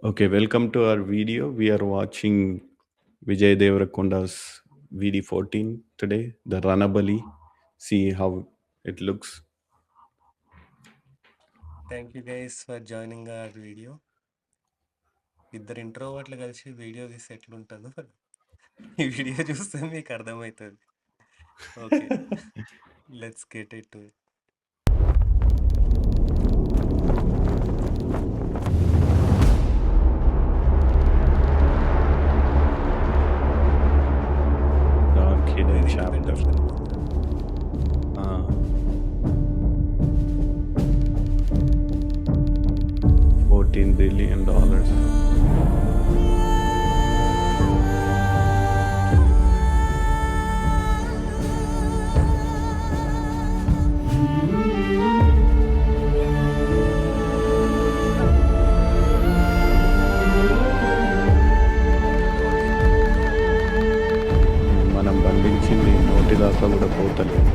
Okay, welcome to our video. We are watching Vijay Devarakonda's VD14 today, the Ranabali. See how it looks. Thank you guys for joining hour video. ఇద్దరు ఇంట్రోవర్ట్లు కలిసి video తీస్తే ఎట్లుంటుందో ఈ video చూస్తే మీకు అర్థమవుతుంది. Okay, let's get it to it. Dark hidden ఇది chapter. Independence day ముందు. Uh, 14 billion dollars. మనం బంధించింది నోటి దాకా కూడా పోతలేదు.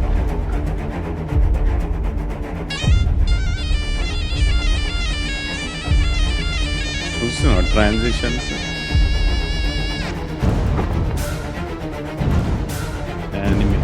చూస్తున్నా ట్రాన్సిషన్స్ యానిమే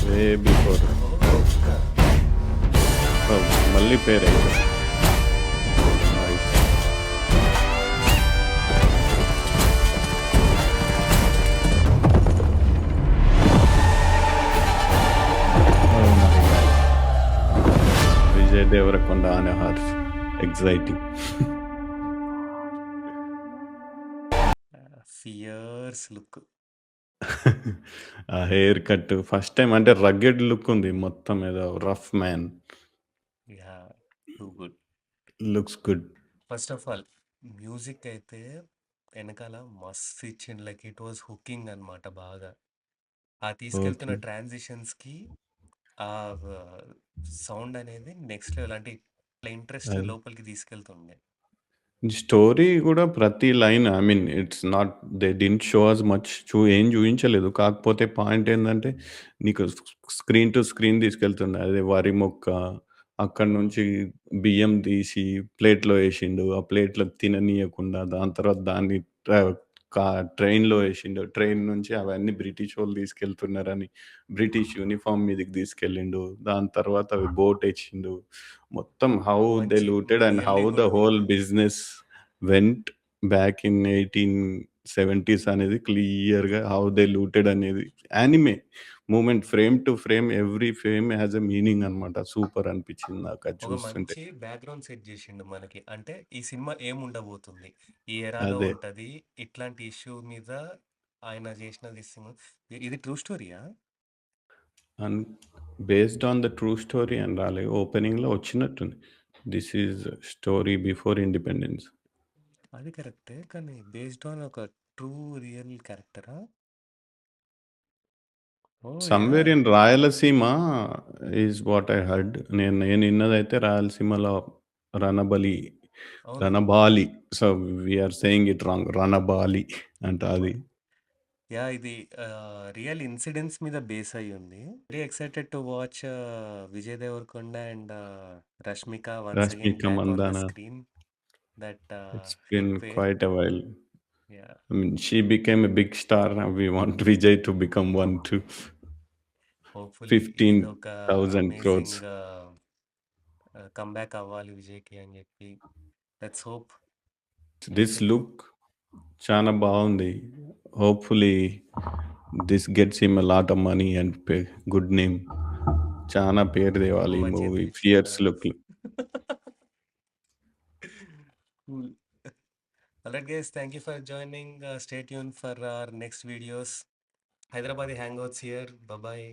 వే బిఫోర్ మళ్ళీ పేరు Vijay Devarakonda on a horse. Exciting. Fears look. ఆ హెయిర్ కట్ ఫస్ట్ టైం అంటే రగ్గెడ్ లుక్ ఉంది మొత్తం ఏదో rough man. Yeah, too good. Looks good. First of all music అయితే వెనకాల మస్త్ ఇచ్చింది. లైక్ ఇట్ వాజ్ హుకింగ్ అనమాట బాగా. ఆ తీసుకెళ్తున్న ఓకే. ట్రాన్సిషన్స్కి ఆ సౌండ్ అనేది నెక్స్ట్ లెవెల్. అంటే ఇట్లా ఇంట్రెస్ట్ అది. లోపలికి తీసుకెళ్తుండే. స్టోరీ కూడా ప్రతి line I mean it's not they didn't show us much ఏం చూయించలేదు. కాకపోతే పాయింట్ ఏందంటే నీకు స్క్రీన్ టు స్క్రీన్ తీసుకెళ్తుండే. అదే వరి మొక్క, అక్కడి నుంచి బియ్యం తీసి ప్లేట్‌లో ఏసిండు. ఆ ప్లేట్‌లో తిననీయకుండా దాని తర్వాత దాన్ని ట్ర కా ట్రైన్‌లో ఏసిండు. ట్రైన్ నుంచి అవన్నీ బ్రిటిషోళ్ళు తీసుకెళ్తున్నారని బ్రిటిష్ యూనిఫార్మ్ మీదకి తీసుకెళ్ళిండు. దాని తర్వాత అవి బోట్ ఏసిండు. మొత్తం హౌ దే మంచి looted and how really the good whole movie. Business went back in 1870s అనేది క్లియర్‌గా హౌ దే లూటెడ్ అనేది anime movement frame to frame every frame has a meaning అన్నమాట. సూపర్ అనిపించింది నాకు అది ఒక చూస్తుంటే. మంచి బ్యాక్గ్రౌండ్ సెట్ చేసిండు మనకి. అంటే ఈ సినిమా ఏముండబోతుంది, ఈ ఎరాలో అదే. ఉంటది, ఇట్లాంటి ఇష్యూ మీద ఆయన చేసినది సినిమా. ఇది ట్రూ స్టోరీయా? And based on the true story అని రాలే. ఓపెనింగ్‌లో వచ్చినట్టుంది. This is story before independence. అది కరెక్టే, కానీ బేస్డ్ ఆన్ ఒక ట్రూ రియల్ క్యారెక్టరా? Oh yeah. Somewhere in Rayalaseema is what I heard. నేను ఇన్నదైతే రాయలసీమలో రణబలి, అవును. Ranabali. So, we are saying it wrong. Ranabali అంట అది. యా, ఇది రియల్ ఇన్సిడెంట్స్ మీద బేస్ అయ్యి ఉంది. Very excited to watch Vijay Deverakonda and Rashmika once again 'Rashmika back on the Mandanna' screen. That it's hit been pair. Quite a while. Yeah, I mean, she became a big star. Now we want Vijay to become one too. Hopefully ఇది ఒక 15,000 crores. Amazing comeback అవ్వాలి విజయ్‌కి అని చెప్పి. Let's hope. This anything. look చాలా బాగుంది. Hopefully this gets him a lot of money and good name. చాలా పేరు డబ్బు తేవాలి ఈ మంచిగా మూవీ తెచ్చియాలా. 'ఫియర్స్' లుక్‌లో. Cool. Alright guys, thank you for joining. Stay tune for our next videos. Hyderabadi hangouts here. Bye.